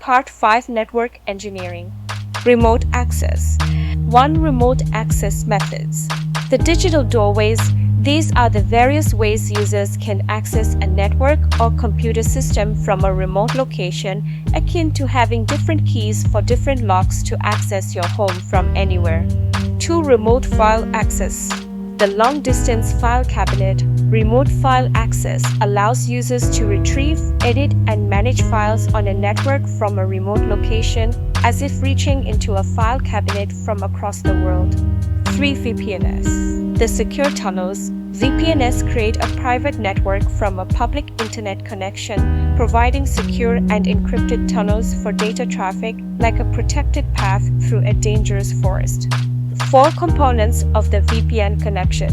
Part 5 Network Engineering. Remote Access. 1. Remote Access Methods. The digital doorways. These are the various ways users can access a network or computer system from a remote location, akin to having different keys for different locks to access your home from anywhere. 2. Remote File Access. The long-distance file cabinet. Remote file access allows users to retrieve, edit, and manage files on a network from a remote location, as if reaching into a file cabinet from across the world. 3. VPNs. The secure tunnels. VPNs create a private network from a public internet connection, providing secure and encrypted tunnels for data traffic, like a protected path through a dangerous forest. 4. Components of the VPN connection.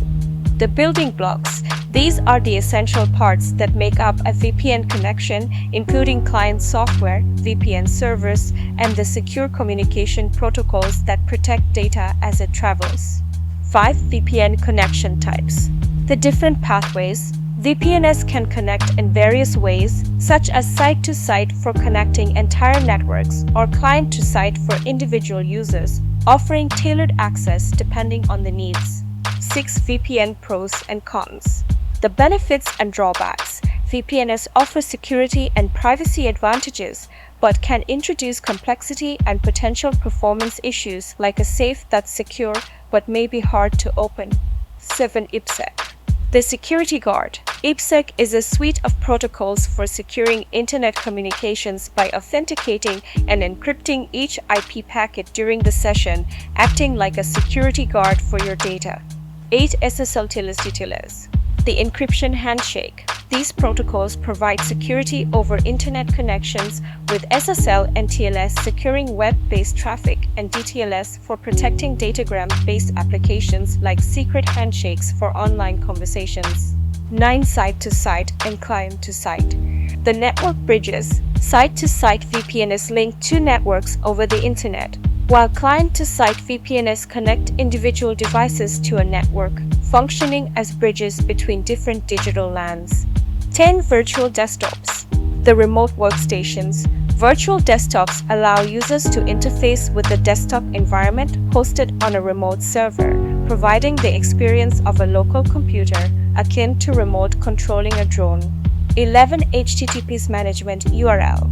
The building blocks. These are the essential parts that make up a VPN connection, including client software, VPN servers, and the secure communication protocols that protect data as it travels. 5. VPN connection types. The different pathways. VPNs can connect in various ways, such as site-to-site for connecting entire networks or client-to-site for individual users, offering tailored access depending on the needs. 6. VPN pros and cons. The benefits and drawbacks. VPNs offer security and privacy advantages, but can introduce complexity and potential performance issues like a safe that's secure but may be hard to open. 7. IPsec. The Security Guard. IPsec is a suite of protocols for securing internet communications by authenticating and encrypting each IP packet during the session, acting like a security guard for your data. 8. SSL TLS. The encryption handshake. These protocols provide security over internet connections, with SSL and TLS securing web-based traffic and DTLS for protecting datagram-based applications like secret handshakes for online conversations. 9. Site-to-site and client-to-site. The network bridges. Site-to-site VPNs link two networks over the internet, while client-to-site VPNs connect individual devices to a network, functioning as bridges between different digital LANs. 10. Virtual desktops. The remote workstations. Virtual desktops allow users to interface with the desktop environment hosted on a remote server, providing the experience of a local computer, akin to remote controlling a drone. 11. HTTPS management URL.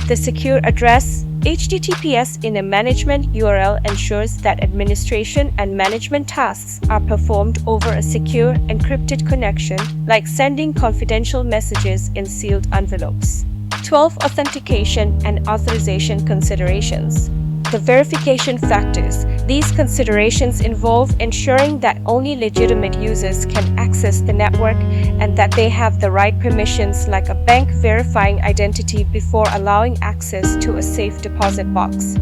The secure address. HTTPS in a management URL ensures that administration and management tasks are performed over a secure, encrypted connection, like sending confidential messages in sealed envelopes. 12. Authentication and authorization considerations. The verification factors. These considerations involve ensuring that only legitimate users can access the network and that they have the right permissions, like a bank verifying identity before allowing access to a safe deposit box.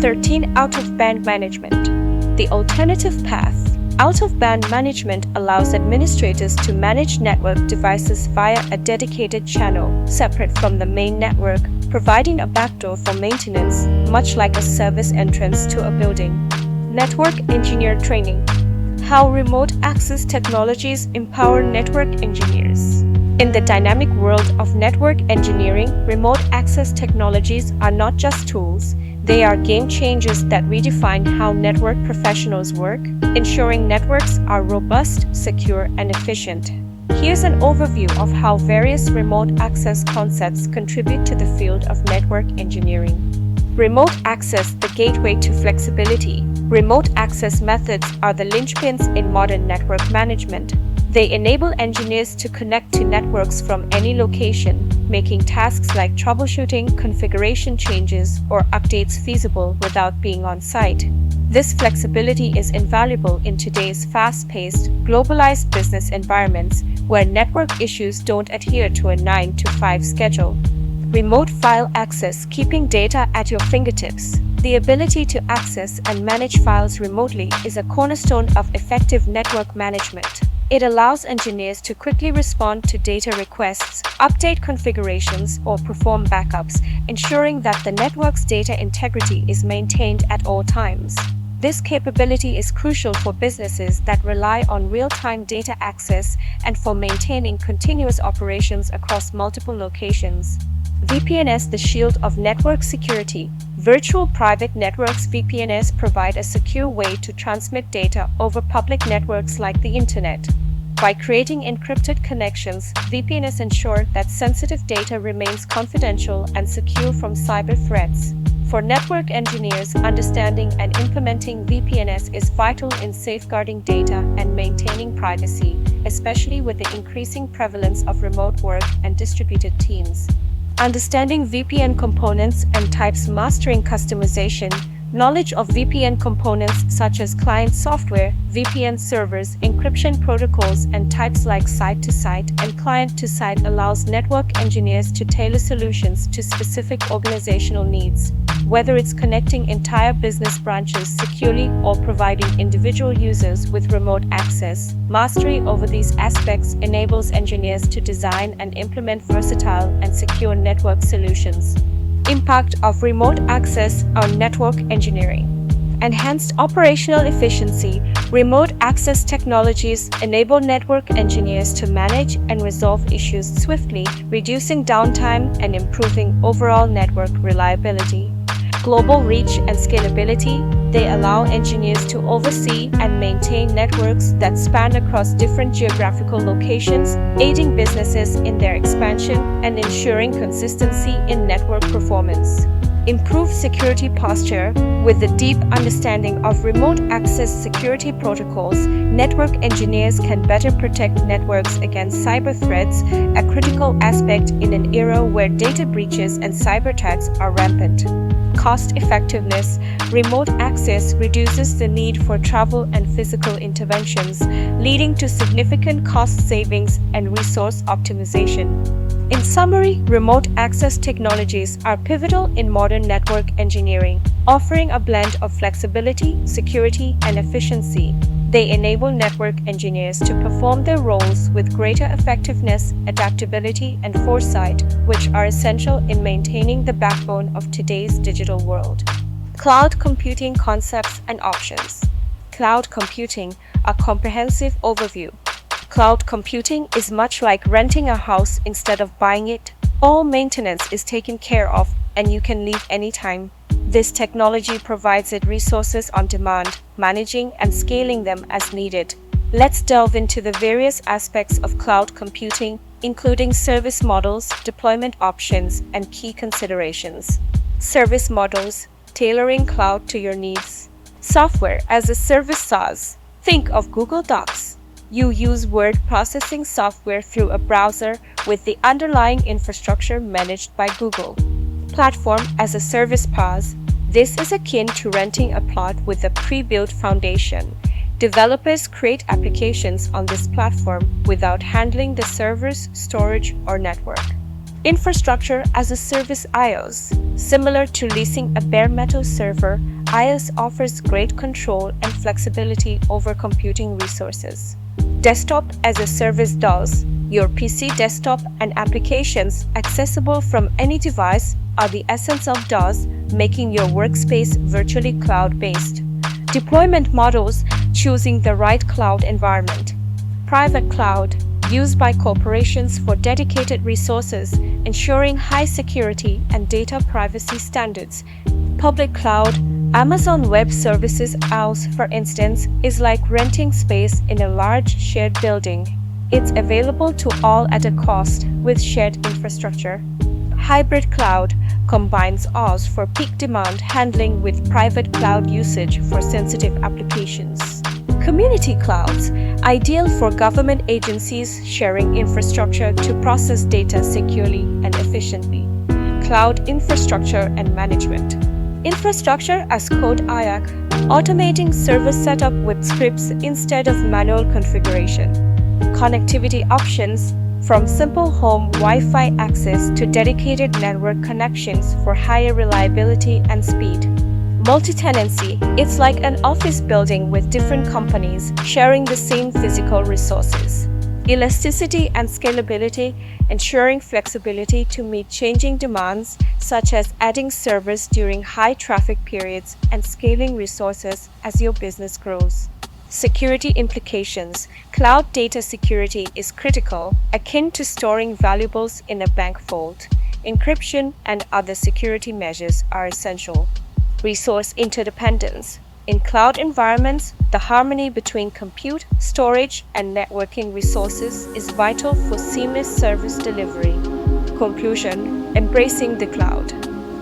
13. Out-of-band management. The alternative path. Out-of-band management allows administrators to manage network devices via a dedicated channel, separate from the main network, providing a backdoor for maintenance, much like a service entrance to a building. Network engineer training. How remote access technologies empower network engineers. In the dynamic world of network engineering, remote access technologies are not just tools. They are game changers that redefine how network professionals work, ensuring networks are robust, secure, and efficient. Here's an overview of how various remote access concepts contribute to the field of network engineering. Remote access, the gateway to flexibility. Remote access methods are the linchpins in modern network management. They enable engineers to connect to networks from any location, making tasks like troubleshooting, configuration changes, or updates feasible without being on site. This flexibility is invaluable in today's fast-paced, globalized business environments where network issues don't adhere to a 9-to-5 schedule. Remote file access, keeping data at your fingertips. The ability to access and manage files remotely is a cornerstone of effective network management. It allows engineers to quickly respond to data requests, update configurations, or perform backups, ensuring that the network's data integrity is maintained at all times. This capability is crucial for businesses that rely on real-time data access and for maintaining continuous operations across multiple locations. VPNs, the shield of network security. Virtual private networks (VPNs) provide a secure way to transmit data over public networks like the Internet. By creating encrypted connections, VPNs ensure that sensitive data remains confidential and secure from cyber threats. For network engineers, understanding and implementing VPNs is vital in safeguarding data and maintaining privacy, especially with the increasing prevalence of remote work and distributed teams. Understanding VPN components and types, mastering customization. Knowledge of VPN components such as client software, VPN servers, encryption protocols, and types like site-to-site and client-to-site allows network engineers to tailor solutions to specific organizational needs. Whether it's connecting entire business branches securely or providing individual users with remote access, mastery over these aspects enables engineers to design and implement versatile and secure network solutions. Impact of remote access on network engineering. Enhanced operational efficiency. Remote access technologies enable network engineers to manage and resolve issues swiftly, reducing downtime and improving overall network reliability. Global reach and scalability. They allow engineers to oversee and maintain networks that span across different geographical locations, aiding businesses in their expansion and ensuring consistency in network performance. Improved security posture. With a deep understanding of remote access security protocols, network engineers can better protect networks against cyber threats, a critical aspect in an era where data breaches and cyber attacks are rampant. Cost effectiveness. Remote access reduces the need for travel and physical interventions, leading to significant cost savings and resource optimization. In summary, remote access technologies are pivotal in modern network engineering, offering a blend of flexibility, security, and efficiency. They enable network engineers to perform their roles with greater effectiveness, adaptability, and foresight, which are essential in maintaining the backbone of today's digital world. Cloud computing concepts and options. Cloud computing, a comprehensive overview. Cloud computing is much like renting a house instead of buying it. All maintenance is taken care of, and you can leave anytime. This technology provides it resources on demand, managing and scaling them as needed. Let's delve into the various aspects of cloud computing, including service models, deployment options, and key considerations. Service models, tailoring cloud to your needs. Software as a service SaaS. Think of Google Docs. You use word processing software through a browser with the underlying infrastructure managed by Google. Platform as a service PaaS. This is akin to renting a plot with a pre-built foundation. Developers create applications on this platform without handling the servers, storage, or network. Infrastructure as a service IaaS. Similar to leasing a bare metal server, IaaS offers great control and flexibility over computing resources. Desktop as a service DaaS. Your PC desktop and applications accessible from any device are the essence of DaaS, making your workspace virtually cloud-based. Deployment models, choosing the right cloud environment. Private cloud, used by corporations for dedicated resources, ensuring high security and data privacy standards. Public cloud, Amazon Web Services (AWS), for instance, is like renting space in a large shared building. It's available to all at a cost with shared infrastructure. Hybrid cloud combines IaaS for peak demand handling with private cloud usage for sensitive applications. Community clouds, ideal for government agencies sharing infrastructure to process data securely and efficiently. Cloud infrastructure and management. Infrastructure as code IaaC, automating server setup with scripts instead of manual configuration. Connectivity options, from simple home Wi-Fi access to dedicated network connections for higher reliability and speed. Multi-tenancy, it's like an office building with different companies sharing the same physical resources. Elasticity and scalability, ensuring flexibility to meet changing demands, such as adding servers during high traffic periods and scaling resources as your business grows. Security implications. Cloud data security is critical, akin to storing valuables in a bank vault. encryption, and other security measures are essential. Resource interdependence. In cloud environments, the harmony between compute, storage, and networking resources is vital for seamless service delivery. Conclusion: embracing the cloud.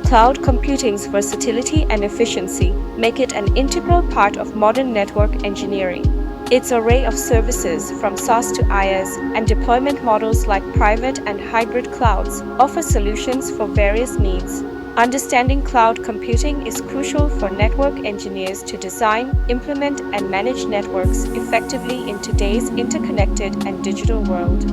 Cloud computing's versatility and efficiency make it an integral part of modern network engineering. Its array of services, from SaaS to IaaS, and deployment models like private and hybrid clouds offer solutions for various needs. Understanding cloud computing is crucial for network engineers to design, implement, and manage networks effectively in today's interconnected and digital world.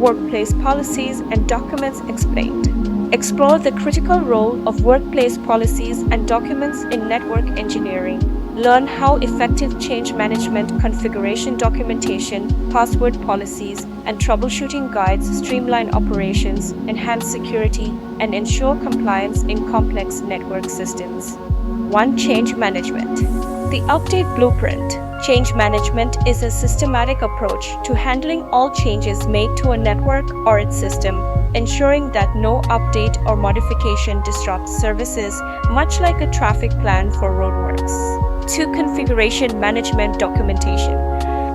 Workplace policies and documents explained. Explore the critical role of workplace policies and documents in network engineering. Learn how effective change management, configuration documentation, password policies, and troubleshooting guides streamline operations, enhance security, and ensure compliance in complex network systems. 1. Change management. The Update Blueprint. Change management is a systematic approach to handling all changes made to a network or its system, ensuring that no update or modification disrupts services, much like a traffic plan for roadworks. 2. Configuration management documentation.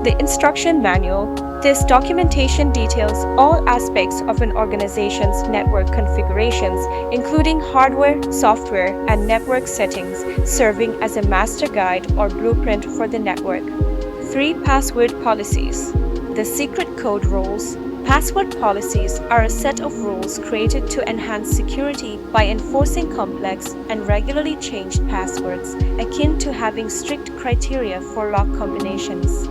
The instruction manual. This documentation details all aspects of an organization's network configurations, including hardware, software, and network settings, serving as a master guide or blueprint for the network. 3. Password policies. The secret code rules. Password policies are a set of rules created to enhance security by enforcing complex and regularly changed passwords, akin to having strict criteria for lock combinations.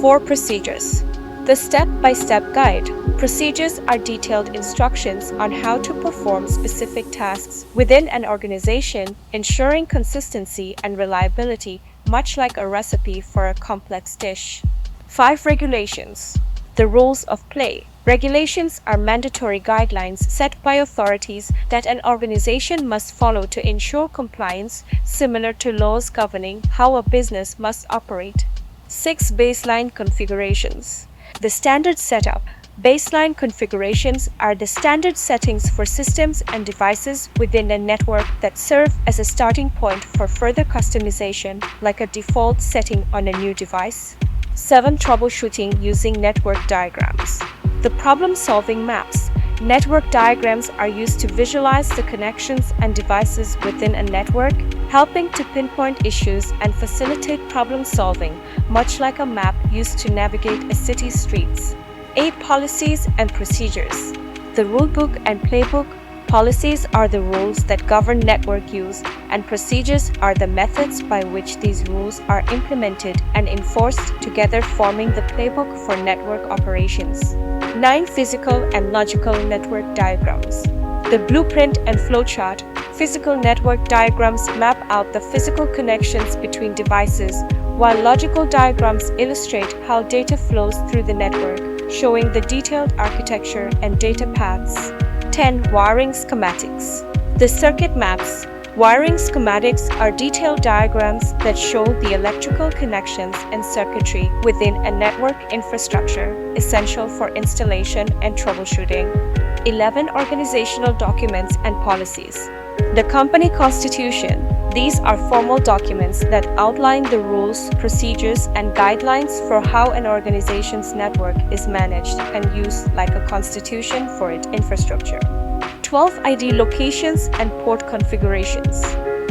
4. Procedures. The step-by-step guide. Procedures are detailed instructions on how to perform specific tasks within an organization, ensuring consistency and reliability, much like a recipe for a complex dish. 5. Regulations. The rules of play. Regulations are mandatory guidelines set by authorities that an organization must follow to ensure compliance, similar to laws governing how a business must operate. 6. Baseline configurations. The standard setup. Baseline configurations are the standard settings for systems and devices within a network that serve as a starting point for further customization, like a default setting on a new device. 7. Troubleshooting using network diagrams. The problem-solving maps. Network diagrams are used to visualize the connections and devices within a network, helping to pinpoint issues and facilitate problem-solving, much like a map used to navigate a city's streets. 8. Policies and procedures. The rulebook and playbook. Policies are the rules that govern network use, and procedures are the methods by which these rules are implemented and enforced, together forming the playbook for network operations. 9. Physical and logical network diagrams. The blueprint and flowchart. Physical network diagrams map out the physical connections between devices, while logical diagrams illustrate how data flows through the network, showing the detailed architecture and data paths. 10. Wiring schematics. The circuit maps. Wiring schematics are detailed diagrams that show the electrical connections and circuitry within a network infrastructure, essential for installation and troubleshooting. 11. Organizational documents and policies. The company constitution. These are formal documents that outline the rules, procedures, and guidelines for how an organization's network is managed and used, like a constitution for its infrastructure. 12. ID locations and port configurations.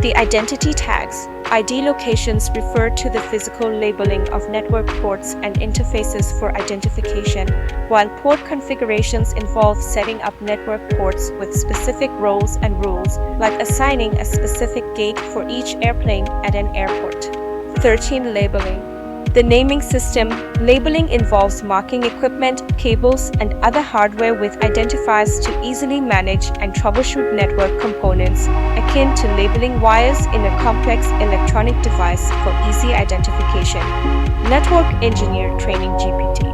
The identity tags. ID locations refer to the physical labeling of network ports and interfaces for identification, while port configurations involve setting up network ports with specific roles and rules, like assigning a specific gate for each airplane at an airport. 13. Labeling. The naming system. Labeling involves marking equipment, cables, and other hardware with identifiers to easily manage and troubleshoot network components, akin to labeling wires in a complex electronic device for easy identification. Network Engineer Training GPT.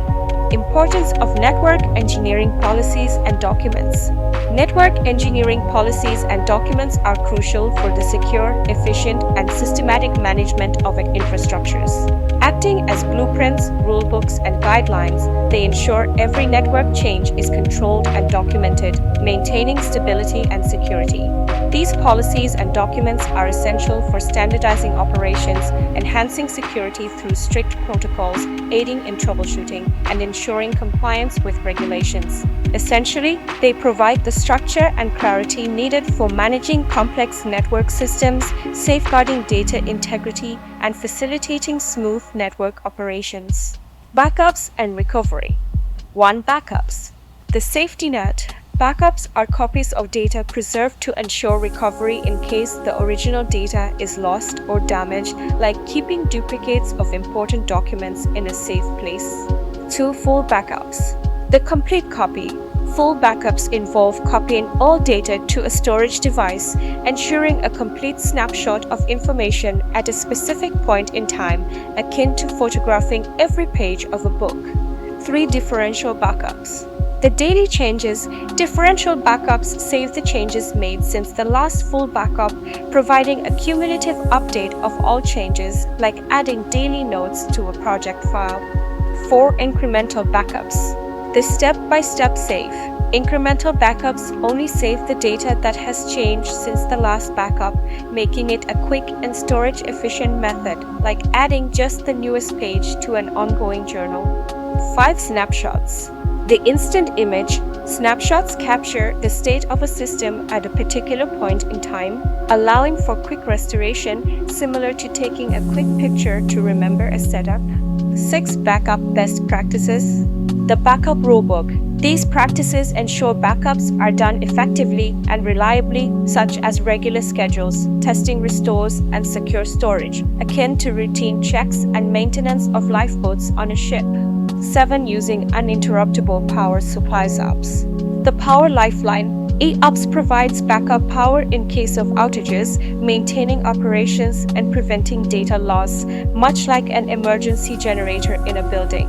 Importance of network engineering policies and documents. Network engineering policies and documents are crucial for the secure, efficient, and systematic management of infrastructures. Acting as blueprints, rulebooks, and guidelines, they ensure every network change is controlled and documented, maintaining stability and security. These policies and documents are essential for standardizing operations, enhancing security through strict protocols, aiding in troubleshooting, and ensuring compliance with regulations. Essentially, they provide the structure and clarity needed for managing complex network systems, safeguarding data integrity, and facilitating smooth network operations. Backups and recovery. 1. Backups. The safety net. Backups are copies of data preserved to ensure recovery in case the original data is lost or damaged, like keeping duplicates of important documents in a safe place. 2. Full backups. The complete copy. Full backups involve copying all data to a storage device, ensuring a complete snapshot of information at a specific point in time, akin to photographing every page of a book. 3. Differential backups. The daily changes. Differential backups save the changes made since the last full backup, providing a cumulative update of all changes, like adding daily notes to a project file. 4. Incremental backups. The step-by-step save. Incremental backups only save the data that has changed since the last backup, making it a quick and storage-efficient method, like adding just the newest page to an ongoing journal. 5. Snapshots. The instant image. Snapshots capture the state of a system at a particular point in time, allowing for quick restoration, similar to taking a quick picture to remember a setup. 6. Backup best practices. The backup rulebook. These practices ensure backups are done effectively and reliably, such as regular schedules, testing restores, and secure storage, akin to routine checks and maintenance of lifeboats on a ship. 7. Using uninterruptible power supplies apps. The Power Lifeline. EOPS provides backup power in case of outages, maintaining operations and preventing data loss, much like an emergency generator in a building.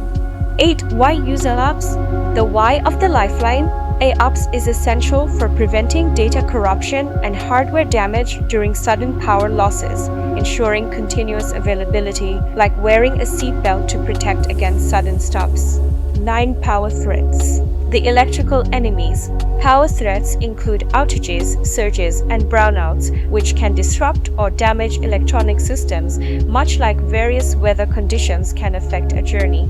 8. Why use EOPS? The why of the Lifeline. EOPS is essential for preventing data corruption and hardware damage during sudden power losses, ensuring continuous availability, like wearing a seatbelt to protect against sudden stops. 9. Power threats. The electrical enemies. Power threats include outages, surges, and brownouts, which can disrupt or damage electronic systems, much like various weather conditions can affect a journey.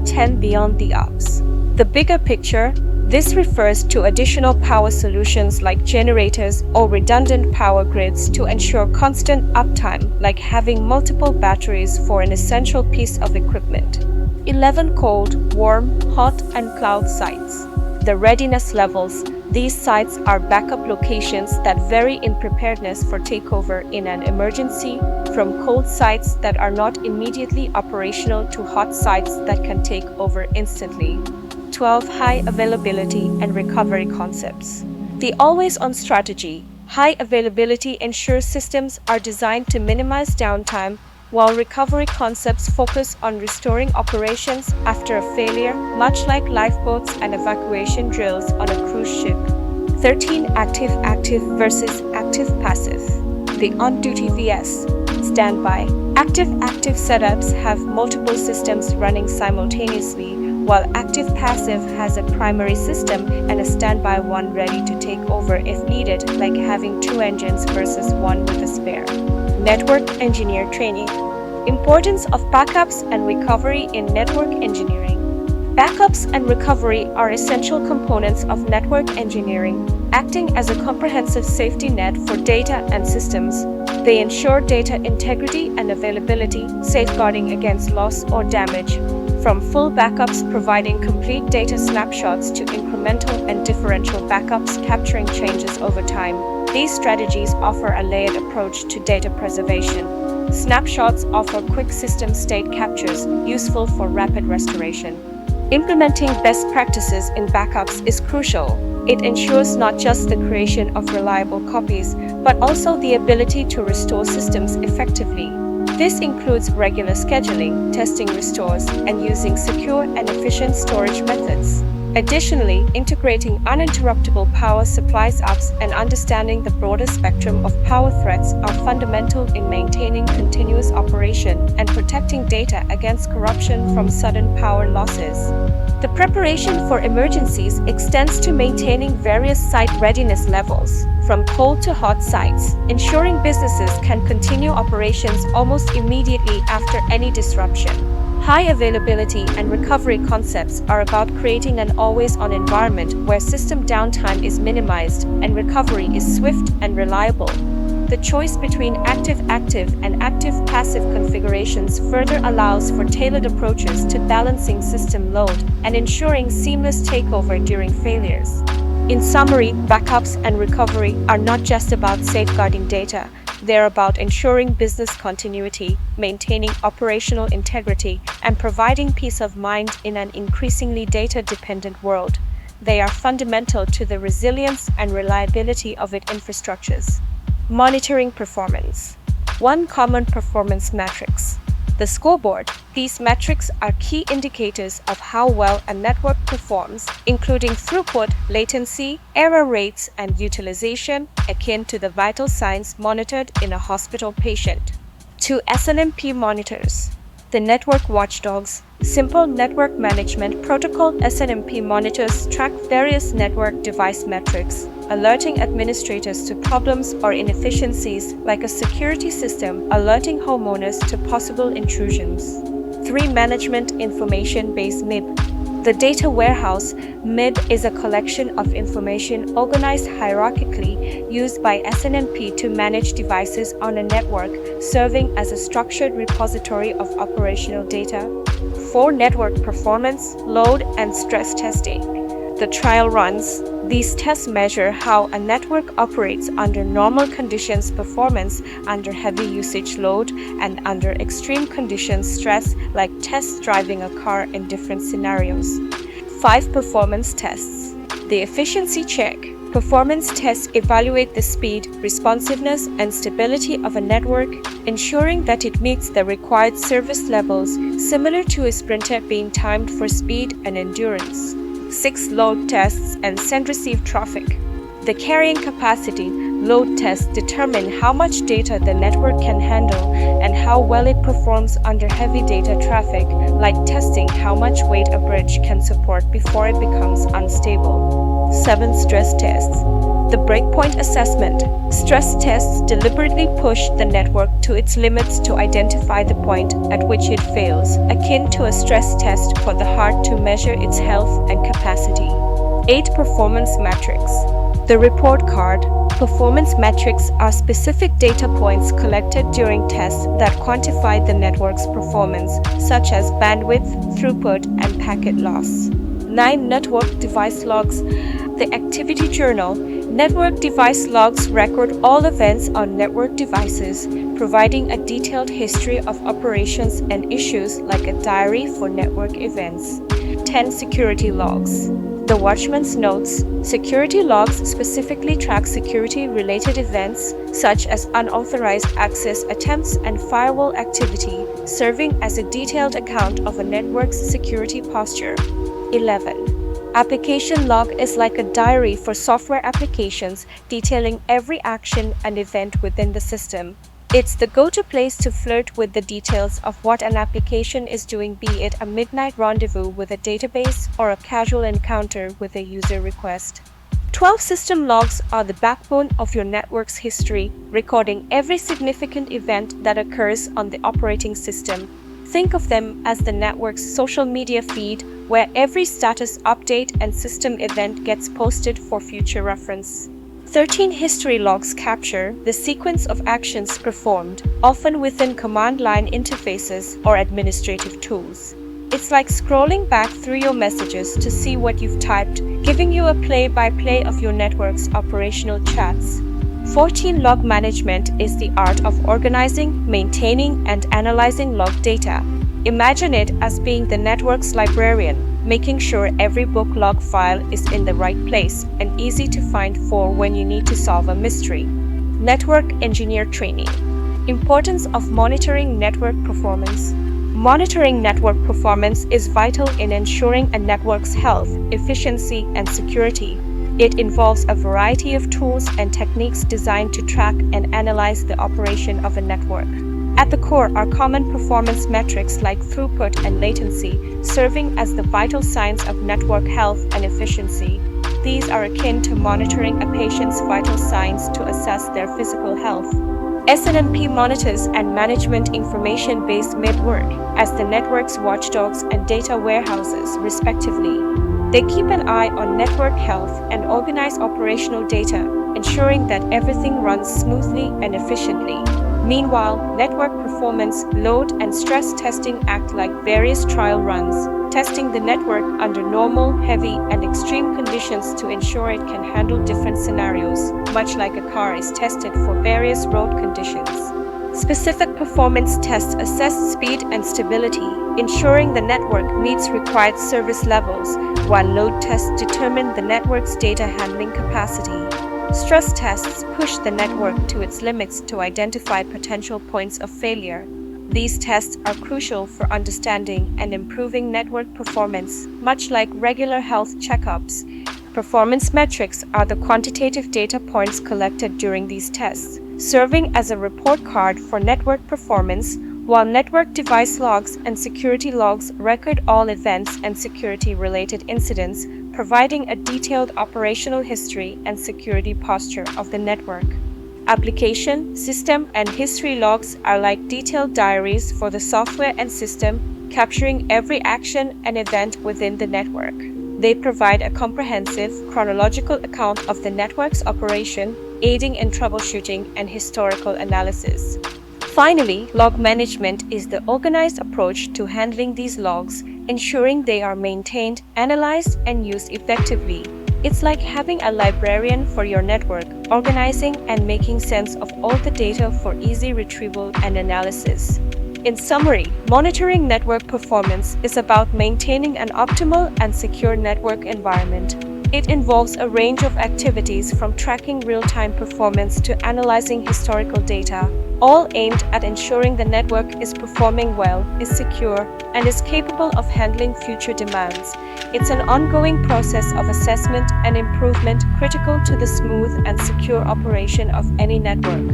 10. Beyond the ops. The bigger picture. This refers to additional power solutions like generators or redundant power grids to ensure constant uptime, like having multiple batteries for an essential piece of equipment. 11. Cold, warm, hot, and cloud sites. The readiness levels. These sites are backup locations that vary in preparedness for takeover in an emergency, from cold sites that are not immediately operational to hot sites that can take over instantly. 12. High availability and recovery concepts. The always-on strategy. High availability ensures systems are designed to minimize downtime, while recovery concepts focus on restoring operations after a failure, much like lifeboats and evacuation drills on a cruise ship. 13. Active-active versus active-passive. The on-duty vs. standby. Active-active setups have multiple systems running simultaneously, while active-passive has a primary system and a standby one ready to take over if needed, like having 2 engines versus 1 with a spare. Network engineer training. Importance of backups and recovery in network engineering. Backups and recovery are essential components of network engineering, acting as a comprehensive safety net for data and systems. They ensure data integrity and availability, safeguarding against loss or damage. From full backups providing complete data snapshots to incremental and differential backups capturing changes over time, these strategies offer a layered approach to data preservation. Snapshots offer quick system state captures, useful for rapid restoration. Implementing best practices in backups is crucial. It ensures not just the creation of reliable copies, but also the ability to restore systems effectively. This includes regular scheduling, testing restores, and using secure and efficient storage methods. Additionally, integrating uninterruptible power supplies apps and understanding the broader spectrum of power threats are fundamental in maintaining continuous operation and protecting data against corruption from sudden power losses. The preparation for emergencies extends to maintaining various site readiness levels, from cold to hot sites, ensuring businesses can continue operations almost immediately after any disruption. High availability and recovery concepts are about creating an always-on environment where system downtime is minimized and recovery is swift and reliable. The choice between active-active and active-passive configurations further allows for tailored approaches to balancing system load and ensuring seamless takeover during failures. In summary, backups and recovery are not just about safeguarding data. They're about ensuring business continuity, maintaining operational integrity, and providing peace of mind in an increasingly data-dependent world. They are fundamental to the resilience and reliability of its infrastructures. Monitoring performance. One common performance matrix. The scoreboard. These metrics are key indicators of how well a network performs, including throughput, latency, error rates, and utilization, akin to the vital signs monitored in a hospital patient. 2. SNMP monitors. The network watchdogs. Simple Network Management Protocol (SNMP) monitors track various network device metrics, alerting administrators to problems or inefficiencies like a security system alerting homeowners to possible intrusions. 3. Management Information-Based MIB. The data warehouse, MIB, is a collection of information organized hierarchically used by SNMP to manage devices on a network, serving as a structured repository of operational data. 4. Network performance, load, and stress testing. The trial runs. These tests measure how a network operates under normal conditions, performance under heavy usage load, and under extreme conditions stress, like tests driving a car in different scenarios. 5. Performance tests. The efficiency check. Performance tests evaluate the speed, responsiveness, and stability of a network, ensuring that it meets the required service levels, similar to a sprinter being timed for speed and endurance. 6. Load tests and send-receive traffic. The carrying capacity load tests determine how much data the network can handle and how well it performs under heavy data traffic, like testing how much weight a bridge can support before it becomes unstable. 7. Stress tests. The breakpoint assessment. Stress tests deliberately push the network to its limits to identify the point at which it fails, akin to a stress test for the heart to measure its health and capacity. 8. Performance metrics. The report card. Performance metrics are specific data points collected during tests that quantify the network's performance, such as bandwidth, throughput, and packet loss. 9. Network device logs. The activity journal. Network device logs record all events on network devices, providing a detailed history of operations and issues like a diary for network events. 10. Security logs. The Watchman's Notes. Security logs specifically track security-related events, such as unauthorized access attempts and firewall activity, serving as a detailed account of a network's security posture. 11. Application log is like a diary for software applications, detailing every action and event within the system. It's the go-to place to flirt with the details of what an application is doing, be it a midnight rendezvous with a database or a casual encounter with a user request. 12 system logs are the backbone of your network's history, recording every significant event that occurs on the operating system. Think of them as the network's social media feed, where every status update and system event gets posted for future reference. 13 history logs capture the sequence of actions performed, often within command line interfaces or administrative tools. It's like scrolling back through your messages to see what you've typed, giving you a play-by-play of your network's operational chats. 14. Log management is the art of organizing, maintaining, and analyzing log data. Imagine it as being the network's librarian, making sure every book log file is in the right place and easy to find for when you need to solve a mystery. Network engineer training. Importance of monitoring network performance. Monitoring network performance is vital in ensuring a network's health, efficiency, and security. It involves a variety of tools and techniques designed to track and analyze the operation of a network. At the core are common performance metrics like throughput and latency, serving as the vital signs of network health and efficiency. These are akin to monitoring a patient's vital signs to assess their physical health. SNMP monitors and management information-based network as the network's watchdogs and data warehouses, respectively. They keep an eye on network health and organize operational data, ensuring that everything runs smoothly and efficiently. Meanwhile, network performance, load, and stress testing act like various trial runs, testing the network under normal, heavy, and extreme conditions to ensure it can handle different scenarios, much like a car is tested for various road conditions. Specific performance tests assess speed and stability, ensuring the network meets required service levels, while load tests determine the network's data handling capacity. Stress tests push the network to its limits to identify potential points of failure. These tests are crucial for understanding and improving network performance, much like regular health checkups. Performance metrics are the quantitative data points collected during these tests, serving as a report card for network performance, while network device logs and security logs record all events and security-related incidents, providing a detailed operational history and security posture of the network. Application, system, and history logs are like detailed diaries for the software and system, capturing every action and event within the network. They provide a comprehensive, chronological account of the network's operation, aiding in troubleshooting and historical analysis. Finally, log management is the organized approach to handling these logs, ensuring they are maintained, analyzed, and used effectively. It's like having a librarian for your network, organizing and making sense of all the data for easy retrieval and analysis. In summary, monitoring network performance is about maintaining an optimal and secure network environment. It involves a range of activities from tracking real-time performance to analyzing historical data, all aimed at ensuring the network is performing well, is secure, and is capable of handling future demands. It's an ongoing process of assessment and improvement critical to the smooth and secure operation of any network.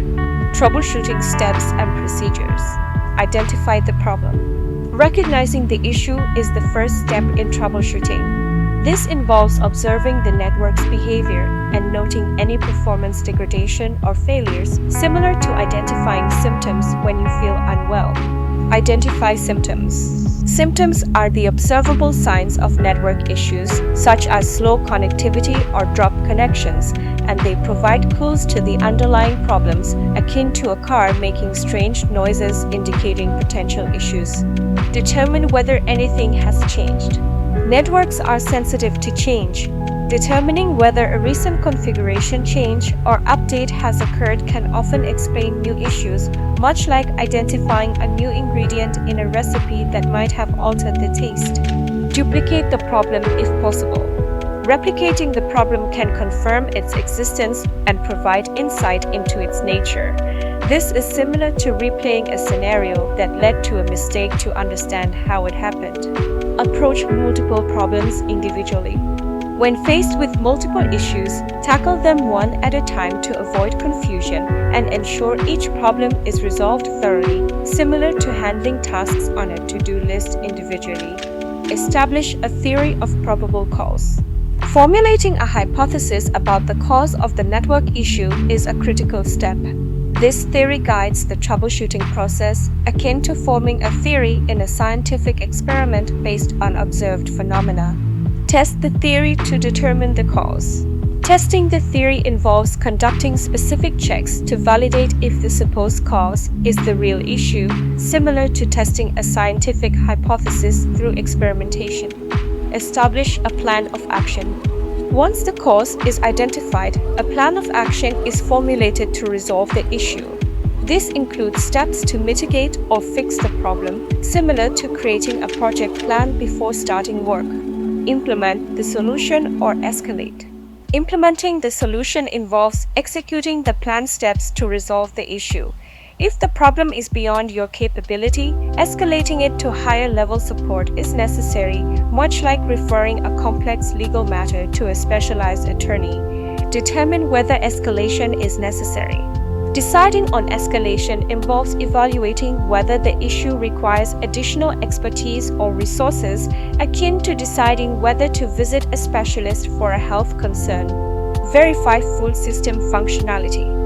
Troubleshooting steps and procedures. Identify the problem. Recognizing the issue is the first step in troubleshooting. This involves observing the network's behavior and noting any performance degradation or failures, similar to identifying symptoms when you feel unwell. Identify symptoms. Symptoms are the observable signs of network issues, such as slow connectivity or dropped connections, and they provide clues to the underlying problems, akin to a car making strange noises indicating potential issues. Determine whether anything has changed. Networks are sensitive to change. Determining whether a recent configuration change or update has occurred can often explain new issues, much like identifying a new ingredient in a recipe that might have altered the taste. Duplicate the problem if possible. Replicating the problem can confirm its existence and provide insight into its nature. This is similar to replaying a scenario that led to a mistake to understand how it happened. Approach multiple problems individually. When faced with multiple issues, tackle them one at a time to avoid confusion and ensure each problem is resolved thoroughly, similar to handling tasks on a to-do list individually. Establish a theory of probable cause. Formulating a hypothesis about the cause of the network issue is a critical step. This theory guides the troubleshooting process, akin to forming a theory in a scientific experiment based on observed phenomena. Test the theory to determine the cause. Testing the theory involves conducting specific checks to validate if the supposed cause is the real issue, similar to testing a scientific hypothesis through experimentation. Establish a plan of action. Once the cause is identified, a plan of action is formulated to resolve the issue. This includes steps to mitigate or fix the problem, similar to creating a project plan before starting work. Implement the solution or escalate. Implementing the solution involves executing the planned steps to resolve the issue. If the problem is beyond your capability, escalating it to higher level support is necessary, much like referring a complex legal matter to a specialized attorney. Determine whether escalation is necessary. Deciding on escalation involves evaluating whether the issue requires additional expertise or resources, akin to deciding whether to visit a specialist for a health concern. Verify full system functionality.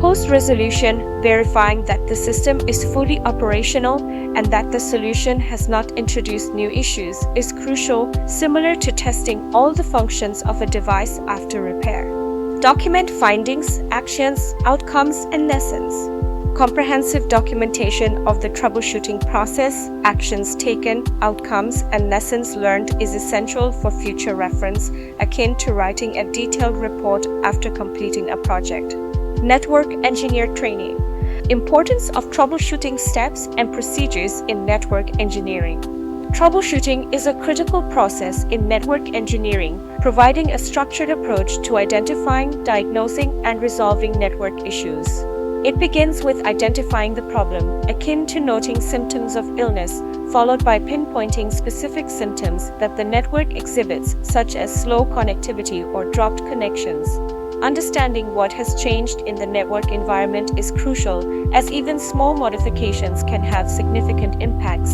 Post-resolution, verifying that the system is fully operational and that the solution has not introduced new issues is crucial, similar to testing all the functions of a device after repair. Document findings, actions, outcomes, and lessons. Comprehensive documentation of the troubleshooting process, actions taken, outcomes, and lessons learned is essential for future reference, akin to writing a detailed report after completing a project. Network engineer training. Importance of troubleshooting steps and procedures in network engineering. Troubleshooting is a critical process in network engineering, providing a structured approach to identifying, diagnosing, and resolving network issues. It begins with identifying the problem, akin to noting symptoms of illness, followed by pinpointing specific symptoms that the network exhibits, such as slow connectivity or dropped connections. Understanding what has changed in the network environment is crucial, as even small modifications can have significant impacts.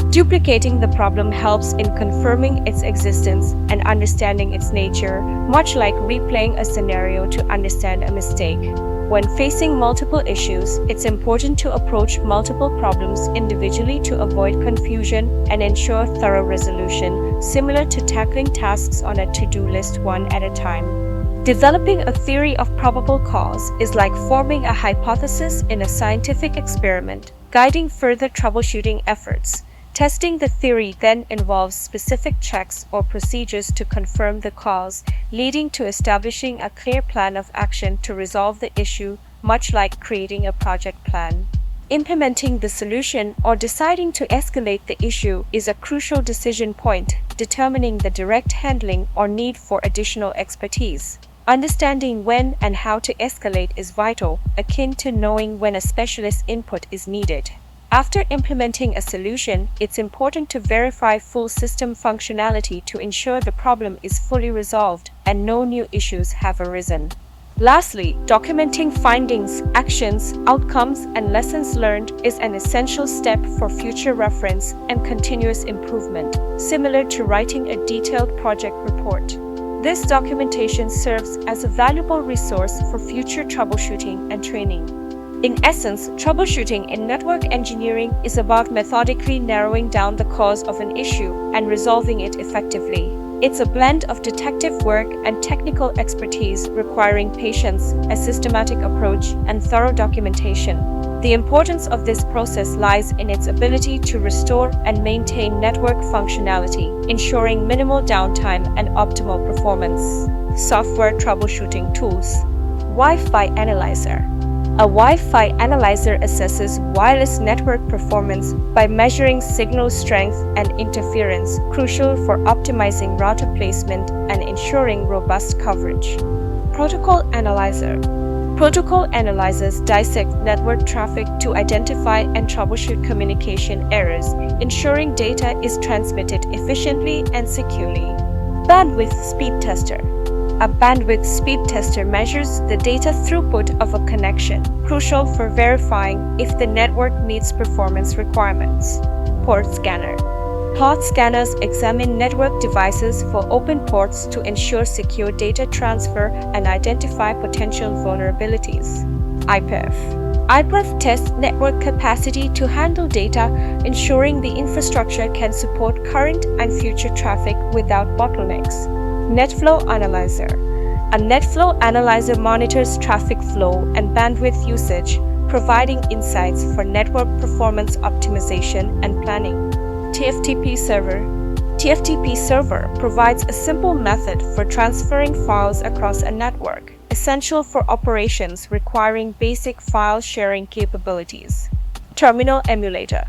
Duplicating the problem helps in confirming its existence and understanding its nature, much like replaying a scenario to understand a mistake. When facing multiple issues, it's important to approach multiple problems individually to avoid confusion and ensure thorough resolution, similar to tackling tasks on a to-do list one at a time. Developing a theory of probable cause is like forming a hypothesis in a scientific experiment, guiding further troubleshooting efforts. Testing the theory then involves specific checks or procedures to confirm the cause, leading to establishing a clear plan of action to resolve the issue, much like creating a project plan. Implementing the solution or deciding to escalate the issue is a crucial decision point, determining the direct handling or need for additional expertise. Understanding when and how to escalate is vital, akin to knowing when a specialist input is needed. After implementing a solution, it's important to verify full system functionality to ensure the problem is fully resolved and no new issues have arisen. Lastly, documenting findings, actions, outcomes, and lessons learned is an essential step for future reference and continuous improvement, similar to writing a detailed project report. This documentation serves as a valuable resource for future troubleshooting and training. In essence, troubleshooting in network engineering is about methodically narrowing down the cause of an issue and resolving it effectively. It's a blend of detective work and technical expertise requiring patience, a systematic approach, and thorough documentation. The importance of this process lies in its ability to restore and maintain network functionality, ensuring minimal downtime and optimal performance. Software troubleshooting tools. Wi-Fi analyzer. A Wi-Fi analyzer assesses wireless network performance by measuring signal strength and interference, crucial for optimizing router placement and ensuring robust coverage. Protocol analyzer. Protocol analyzers dissect network traffic to identify and troubleshoot communication errors, ensuring data is transmitted efficiently and securely. Bandwidth speed tester. A bandwidth speed tester measures the data throughput of a connection, crucial for verifying if the network meets performance requirements. Port scanner. Port scanners examine network devices for open ports to ensure secure data transfer and identify potential vulnerabilities. IPEF. IPEF tests network capacity to handle data, ensuring the infrastructure can support current and future traffic without bottlenecks. NetFlow Analyzer. A NetFlow analyzer monitors traffic flow and bandwidth usage, providing insights for network performance optimization and planning. TFTP Server. TFTP Server provides a simple method for transferring files across a network, essential for operations requiring basic file sharing capabilities. Terminal Emulator.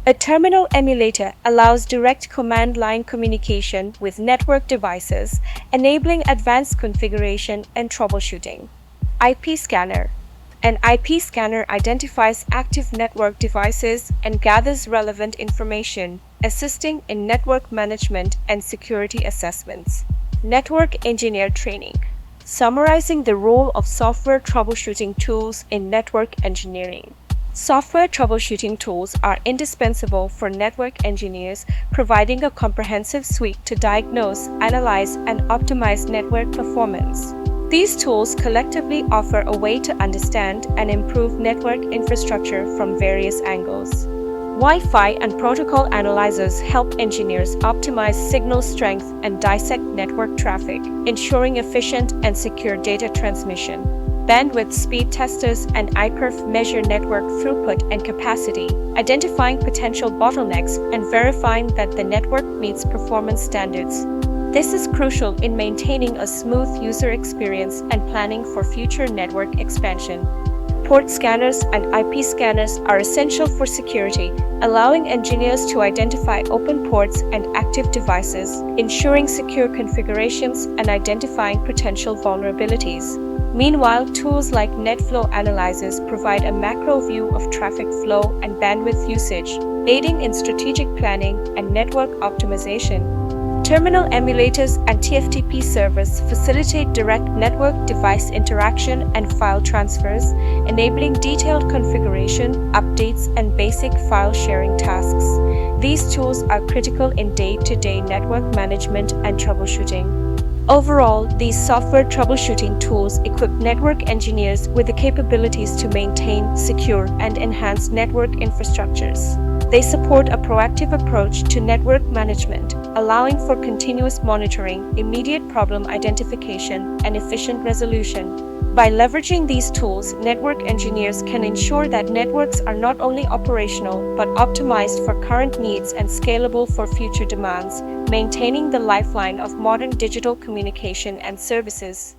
A terminal emulator allows direct command line communication with network devices, enabling advanced configuration and troubleshooting. IP Scanner. An IP scanner identifies active network devices and gathers relevant information, assisting in network management and security assessments. Network engineer training. Summarizing the role of software troubleshooting tools in network engineering. Software troubleshooting tools are indispensable for network engineers, providing a comprehensive suite to diagnose, analyze, and optimize network performance. These tools collectively offer a way to understand and improve network infrastructure from various angles. Wi-Fi and protocol analyzers help engineers optimize signal strength and dissect network traffic, ensuring efficient and secure data transmission. Bandwidth speed testers and iPerf measure network throughput and capacity, identifying potential bottlenecks and verifying that the network meets performance standards. This is crucial in maintaining a smooth user experience and planning for future network expansion. Port scanners and IP scanners are essential for security, allowing engineers to identify open ports and active devices, ensuring secure configurations and identifying potential vulnerabilities. Meanwhile, tools like NetFlow analyzers provide a macro view of traffic flow and bandwidth usage, aiding in strategic planning and network optimization. Terminal emulators and TFTP servers facilitate direct network device interaction and file transfers, enabling detailed configuration, updates, and basic file sharing tasks. These tools are critical in day-to-day network management and troubleshooting. Overall, these software troubleshooting tools equip network engineers with the capabilities to maintain, secure, and enhance network infrastructures. They support a proactive approach to network management, allowing for continuous monitoring, immediate problem identification, and efficient resolution. By leveraging these tools, network engineers can ensure that networks are not only operational but optimized for current needs and scalable for future demands, maintaining the lifeline of modern digital communication and services.